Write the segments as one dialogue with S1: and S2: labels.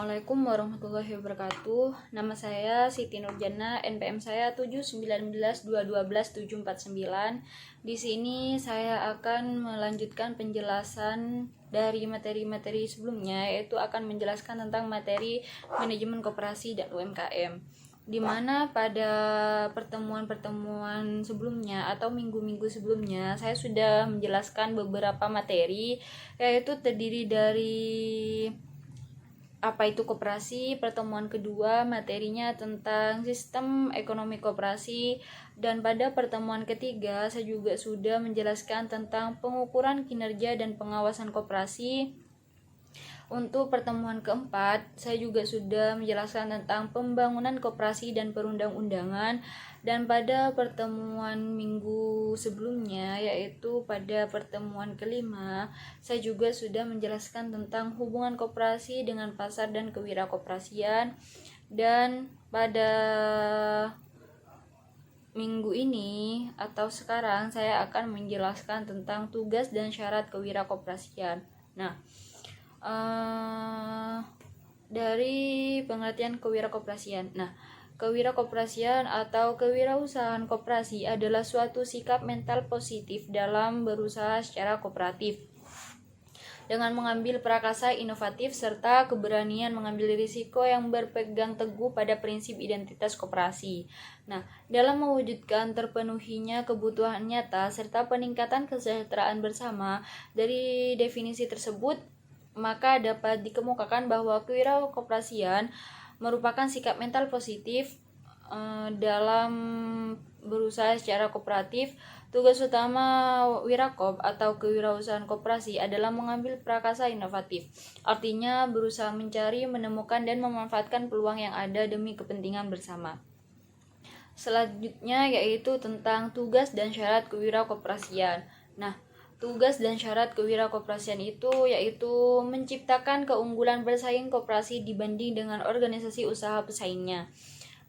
S1: Assalamualaikum warahmatullahi wabarakatuh. Nama saya Siti Nurjana, NPM saya 719212749. Di sini saya akan melanjutkan penjelasan dari materi-materi sebelumnya, yaitu akan menjelaskan tentang materi manajemen koperasi dan UMKM. Di mana pada pertemuan-pertemuan sebelumnya atau minggu-minggu sebelumnya saya sudah menjelaskan beberapa materi, yaitu terdiri dari apa itu koperasi. Pertemuan kedua materinya tentang sistem ekonomi koperasi, dan pada pertemuan ketiga saya juga sudah menjelaskan tentang pengukuran kinerja dan pengawasan koperasi. Untuk pertemuan keempat, saya juga sudah menjelaskan tentang pembangunan koperasi dan perundang-undangan. Dan pada pertemuan minggu sebelumnya, yaitu pada pertemuan kelima, saya juga sudah menjelaskan tentang hubungan koperasi dengan pasar dan kewirakoperasian. Dan pada minggu ini atau sekarang saya akan menjelaskan tentang tugas dan syarat kewirakoperasian. Nah, dari pengertian kewirakoperasian. Nah, kewirakoperasian atau kewirausahaan koperasi adalah suatu sikap mental positif dalam berusaha secara kooperatif dengan mengambil prakasa inovatif serta keberanian mengambil risiko yang berpegang teguh pada prinsip identitas koperasi. Nah, dalam mewujudkan terpenuhinya kebutuhan nyata serta peningkatan kesejahteraan bersama, dari definisi tersebut maka dapat dikemukakan bahwa kewirausahaan merupakan sikap mental positif dalam berusaha secara kooperatif. Tugas utama wirakop atau kewirausahaan koperasi adalah mengambil prakasa inovatif, artinya berusaha mencari, menemukan, dan memanfaatkan peluang yang ada demi kepentingan bersama. Selanjutnya yaitu tentang tugas dan syarat kewirausahaan. Nah, tugas dan syarat kewirakoperasian itu yaitu menciptakan keunggulan bersaing koperasi dibanding dengan organisasi usaha pesaingnya,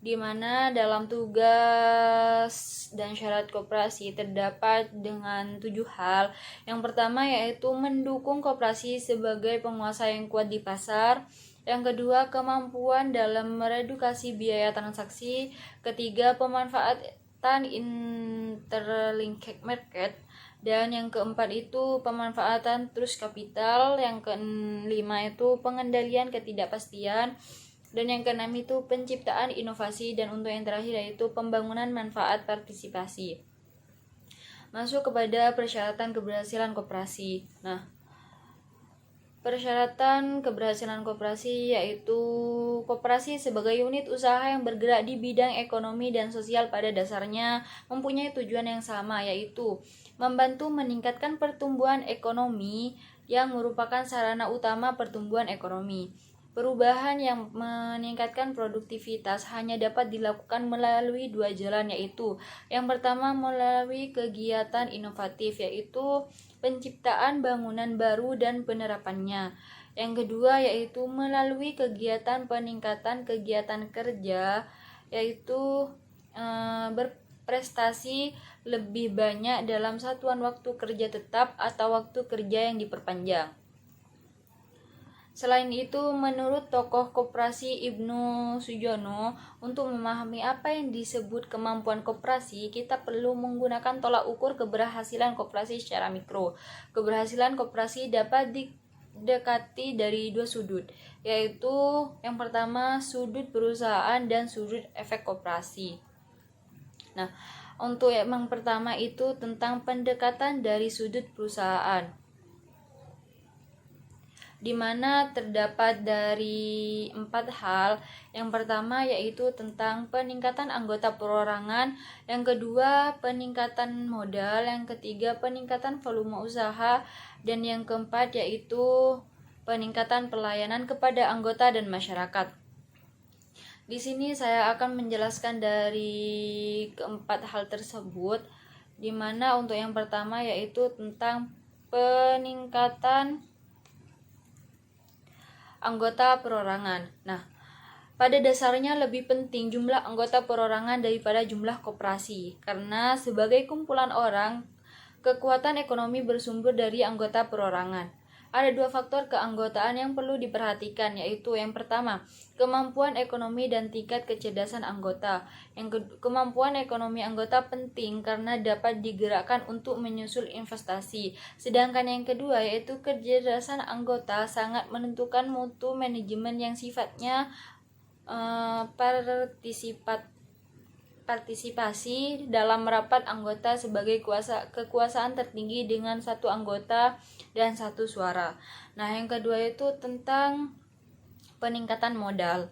S1: di mana dalam tugas dan syarat koperasi terdapat dengan 7 hal. Yang pertama yaitu mendukung koperasi sebagai penguasa yang kuat di pasar. Yang kedua, kemampuan dalam meredukasi biaya transaksi. Ketiga, pemanfaatan interlinked market. Dan yang keempat itu pemanfaatan trust kapital. Yang kelima itu pengendalian ketidakpastian. Dan yang keenam itu penciptaan inovasi. Dan untuk yang terakhir yaitu pembangunan manfaat partisipasi. Masuk kepada persyaratan keberhasilan koperasi. Nah, persyaratan keberhasilan koperasi yaitu koperasi sebagai unit usaha yang bergerak di bidang ekonomi dan sosial pada dasarnya mempunyai tujuan yang sama, yaitu membantu meningkatkan pertumbuhan ekonomi yang merupakan sarana utama pertumbuhan ekonomi. Perubahan yang meningkatkan produktivitas hanya dapat dilakukan melalui 2 jalan, yaitu yang pertama melalui kegiatan inovatif, yaitu penciptaan bangunan baru dan penerapannya. Yang kedua yaitu melalui kegiatan peningkatan kegiatan kerja, yaitu berprestasi lebih banyak dalam satuan waktu kerja tetap atau waktu kerja yang diperpanjang. Selain itu, menurut tokoh koperasi Ibnu Sujono, untuk memahami apa yang disebut kemampuan koperasi, kita perlu menggunakan tolak ukur keberhasilan koperasi secara mikro. Keberhasilan koperasi dapat didekati dari 2 sudut, yaitu yang pertama sudut perusahaan dan sudut efek koperasi. Nah, untuk yang pertama itu tentang pendekatan dari sudut perusahaan, di mana terdapat dari 4 hal. Yang pertama yaitu tentang peningkatan anggota perorangan, yang kedua peningkatan modal, yang ketiga peningkatan volume usaha, dan yang keempat yaitu peningkatan pelayanan kepada anggota dan masyarakat. Di sini saya akan menjelaskan dari keempat hal tersebut, di mana untuk yang pertama yaitu tentang peningkatan anggota perorangan. Nah, pada dasarnya lebih penting jumlah anggota perorangan daripada jumlah koperasi, karena sebagai kumpulan orang, kekuatan ekonomi bersumber dari anggota perorangan. ada 2 faktor keanggotaan yang perlu diperhatikan, yaitu yang pertama, kemampuan ekonomi dan tingkat kecerdasan anggota. Kemampuan ekonomi anggota penting karena dapat digerakkan untuk menyusul investasi. Sedangkan yang kedua, yaitu kecerdasan anggota sangat menentukan mutu manajemen yang sifatnya partisipasi dalam merapat anggota sebagai kekuasaan tertinggi dengan satu anggota dan satu suara. Nah, yang kedua itu tentang peningkatan modal,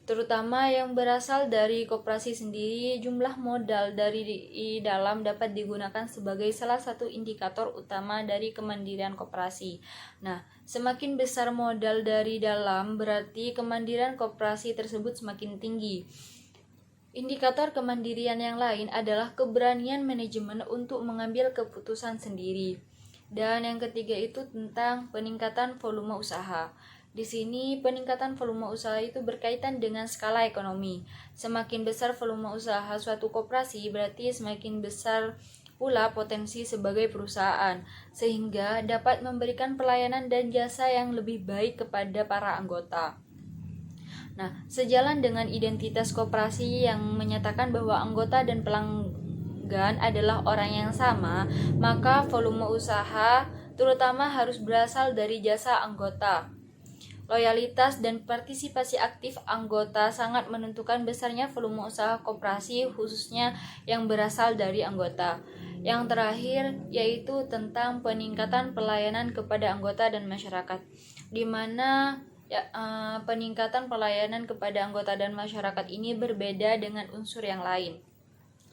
S1: terutama yang berasal dari koperasi sendiri. Jumlah modal dari dalam dapat digunakan sebagai salah satu indikator utama dari kemandirian koperasi. Nah, semakin besar modal dari dalam, berarti kemandirian koperasi tersebut semakin tinggi. Indikator kemandirian yang lain adalah keberanian manajemen untuk mengambil keputusan sendiri. Dan yang ketiga itu tentang peningkatan volume usaha. Di sini peningkatan volume usaha itu berkaitan dengan skala ekonomi. Semakin besar volume usaha suatu koperasi, berarti semakin besar pula potensi sebagai perusahaan, sehingga dapat memberikan pelayanan dan jasa yang lebih baik kepada para anggota. Nah, sejalan dengan identitas koperasi yang menyatakan bahwa anggota dan pelanggan adalah orang yang sama, maka volume usaha terutama harus berasal dari jasa anggota. Loyalitas dan partisipasi aktif anggota sangat menentukan besarnya volume usaha koperasi, khususnya yang berasal dari anggota. Yang terakhir yaitu tentang peningkatan pelayanan kepada anggota dan masyarakat, di mana peningkatan pelayanan kepada anggota dan masyarakat ini berbeda dengan unsur yang lain.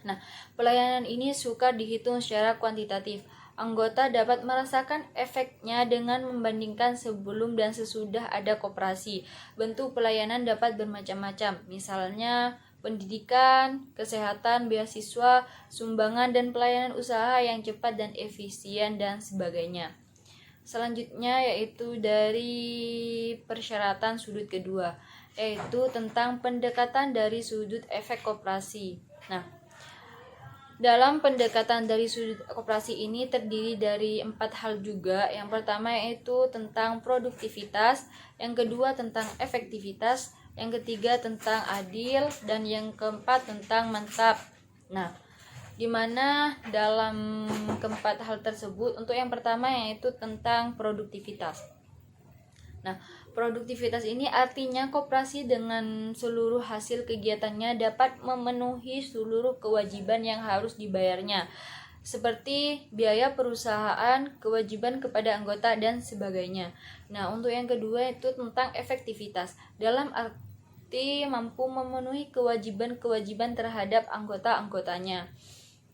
S1: Nah, pelayanan ini suka dihitung secara kuantitatif. Anggota dapat merasakan efeknya dengan membandingkan sebelum dan sesudah ada koperasi. Bentuk pelayanan dapat bermacam-macam, misalnya pendidikan, kesehatan, beasiswa, sumbangan, dan pelayanan usaha yang cepat dan efisien, dan sebagainya. Selanjutnya yaitu dari persyaratan sudut kedua, yaitu tentang pendekatan dari sudut efek koperasi. Nah, dalam pendekatan dari sudut koperasi ini terdiri dari 4 hal juga. Yang pertama yaitu tentang produktivitas, yang kedua tentang efektivitas, yang ketiga tentang adil, dan yang keempat tentang mantap. Nah, di mana dalam keempat hal tersebut, untuk yang pertama yaitu tentang produktivitas. Nah, produktivitas ini artinya koperasi dengan seluruh hasil kegiatannya dapat memenuhi seluruh kewajiban yang harus dibayarnya, seperti biaya perusahaan, kewajiban kepada anggota, dan sebagainya. Nah, untuk yang kedua itu tentang efektivitas, dalam arti mampu memenuhi kewajiban-kewajiban terhadap anggota-anggotanya.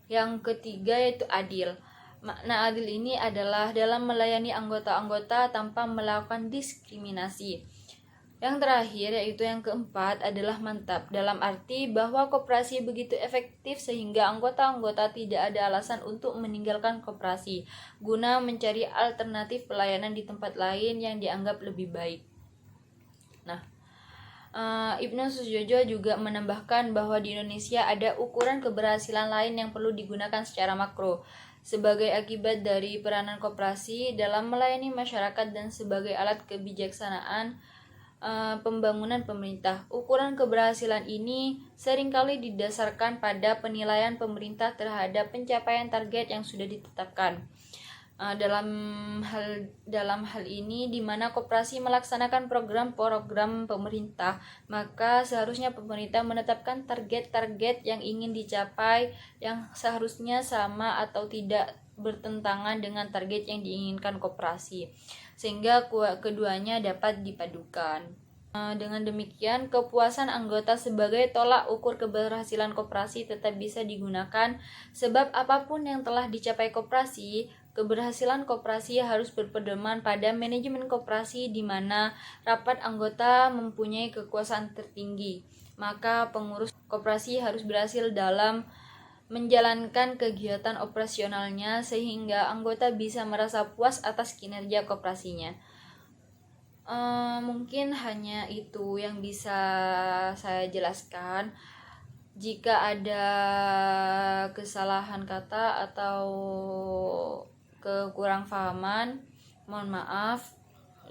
S1: Yang ketiga yaitu adil. Makna adil ini adalah dalam melayani anggota-anggota tanpa melakukan diskriminasi. Yang terakhir yaitu yang keempat adalah mantap, dalam arti bahwa koperasi begitu efektif sehingga anggota-anggota tidak ada alasan untuk meninggalkan koperasi guna mencari alternatif pelayanan di tempat lain yang dianggap lebih baik. Nah, Ibnu Susjojo juga menambahkan bahwa di Indonesia ada ukuran keberhasilan lain yang perlu digunakan secara makro sebagai akibat dari peranan koperasi dalam melayani masyarakat dan sebagai alat kebijaksanaan pembangunan pemerintah. Ukuran keberhasilan ini seringkali didasarkan pada penilaian pemerintah terhadap pencapaian target yang sudah ditetapkan. Dalam hal ini di mana koperasi melaksanakan program-program pemerintah, maka seharusnya pemerintah menetapkan target-target yang ingin dicapai yang seharusnya sama atau tidak bertentangan dengan target yang diinginkan koperasi, sehingga keduanya dapat dipadukan. Dengan demikian, kepuasan anggota sebagai tolak ukur keberhasilan koperasi tetap bisa digunakan, sebab apapun yang telah dicapai koperasi, keberhasilan koperasi harus berpedoman pada manajemen koperasi di mana rapat anggota mempunyai kekuasaan tertinggi. Maka pengurus koperasi harus berhasil dalam menjalankan kegiatan operasionalnya sehingga anggota bisa merasa puas atas kinerja koperasinya. Mungkin hanya itu yang bisa saya jelaskan. Jika ada kesalahan kata atau kekurangpahaman, Mohon maaf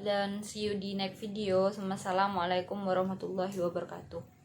S1: dan see you di next video. Wassalamualaikum warahmatullahi wabarakatuh.